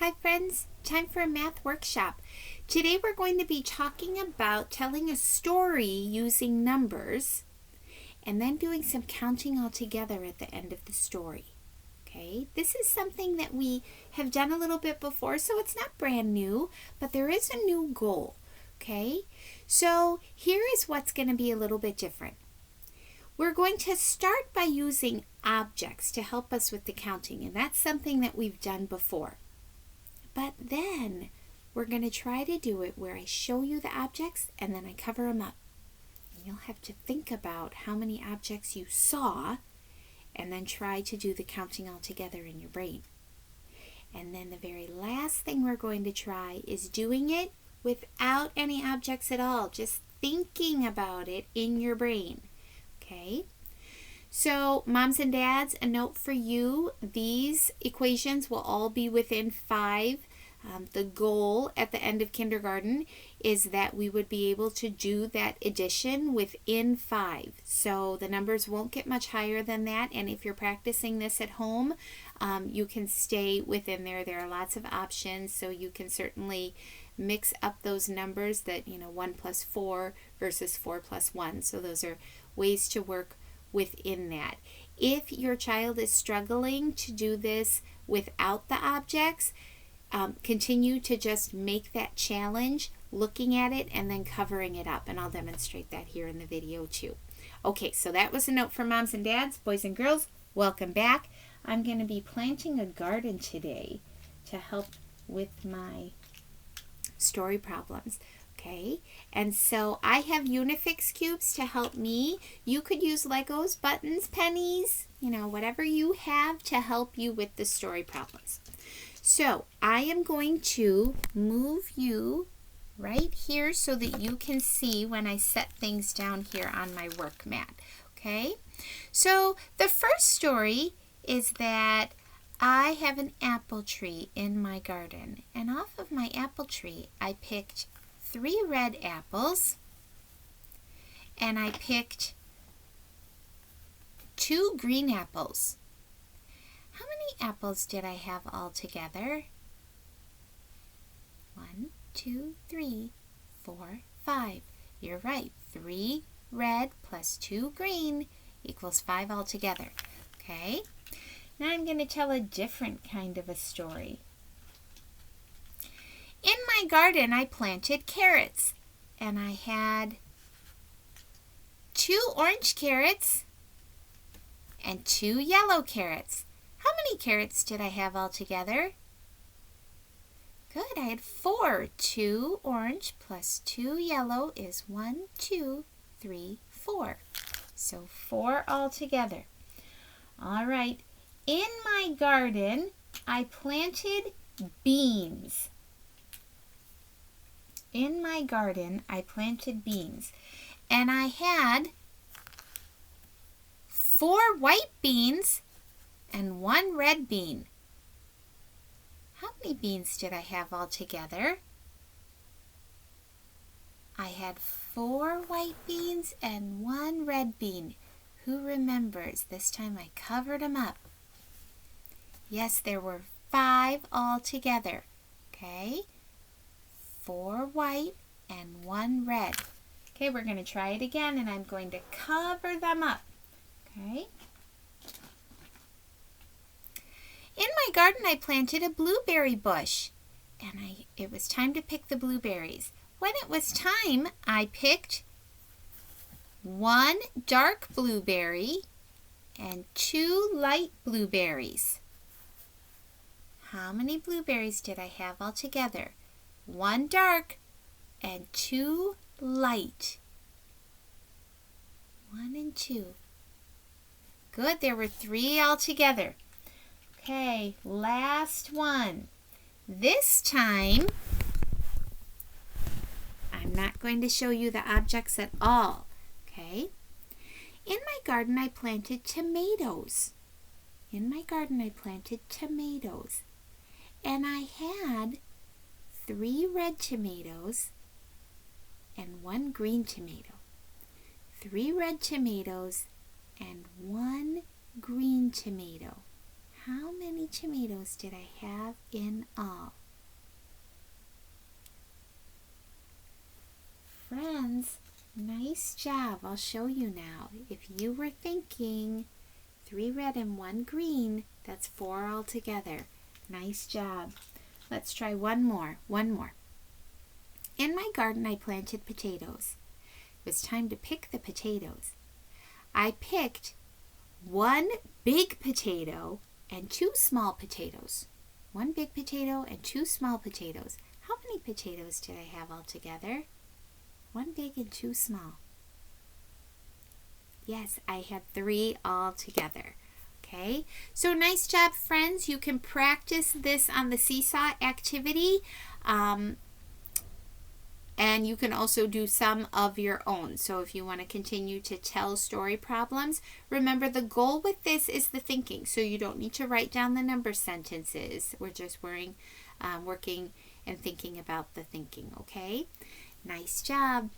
Hi friends, time for a math workshop. Today we're going to be talking about telling a story using numbers and then doing some counting all together at the end of the story. Okay, this is something that we have done a little bit before, so it's not brand new, but there is a new goal. Okay, so here is what's going to be a little bit different. We're going to start by using objects to help us with the counting, and that's something that we've done before. But then we're going to try to do it where I show you the objects and then I cover them up. And you'll have to think about how many objects you saw and then try to do the counting all together in your brain. And then the very last thing we're going to try is doing it without any objects at all, just thinking about it in your brain. Okay? So, moms and dads, a note for you, these equations will all be within 5. The goal at the end of kindergarten is that we would be able to do that addition within 5. So the numbers won't get much higher than that, and if you're practicing this at home, you can stay within there. There are lots of options, so you can certainly mix up those numbers that, 1 plus 4 versus 4 plus 1. So those are ways to work within that. If your child is struggling to do this without the objects, continue to just make that challenge, looking at it and then covering it up, and I'll demonstrate that here in the video too. Okay, so that was a note for moms and dads. Boys and girls, welcome back. I'm going to be planting a garden today to help with my story problems. Okay, and so I have Unifix cubes to help me. You could use Legos, buttons, pennies, whatever you have to help you with the story problems. So I am going to move you right here so that you can see when I set things down here on my work mat. Okay, so the first story is that I have an apple tree in my garden, and off of my apple tree I picked 3 red apples, and I picked 2 green apples. How many apples did I have all together? 1, 2, 3, 4, 5. You're right. 3 red plus 2 green equals 5 altogether. Okay? Now I'm going to tell a different kind of a story. In my garden, I planted carrots, and I had 2 orange carrots and 2 yellow carrots. How many carrots did I have altogether? Good, I had 4. 2 orange plus 2 yellow is 1, 2, 3, 4. So 4 altogether. All right, in my garden, I planted beans. In my garden, I planted beans, and I had 4 white beans and 1 red bean. How many beans did I have altogether? I had 4 white beans and 1 red bean. Who remembers? This time I covered them up. Yes, there were 5 altogether. Okay? 4 white and 1 red. Okay, we're going to try it again, and I'm going to cover them up. Okay? In my garden, I planted a blueberry bush, and it was time to pick the blueberries. When it was time, I picked 1 dark blueberry and 2 light blueberries. How many blueberries did I have altogether? 1 dark and 2 light. 1 and 2. Good, there were 3 altogether. Okay, last one. This time, I'm not going to show you the objects at all. Okay? In my garden, I planted tomatoes. In my garden, I planted tomatoes. And I had 3 red tomatoes and 1 green tomato. 3 red tomatoes and 1 green tomato. How many tomatoes did I have in all? Friends, nice job. I'll show you now. If you were thinking 3 red and 1 green, that's 4 altogether. Nice job. Let's try one more. In my garden, I planted potatoes. It was time to pick the potatoes. I picked 1 big potato and 2 small potatoes. 1 big potato and 2 small potatoes. How many potatoes did I have altogether? 1 big and 2 small. Yes, I had 3 altogether. Okay, so nice job, friends. You can practice this on the seesaw activity. And you can also do some of your own. So if you want to continue to tell story problems, remember the goal with this is the thinking. So you don't need to write down the number sentences. We're just working and thinking about the thinking, okay? Nice job.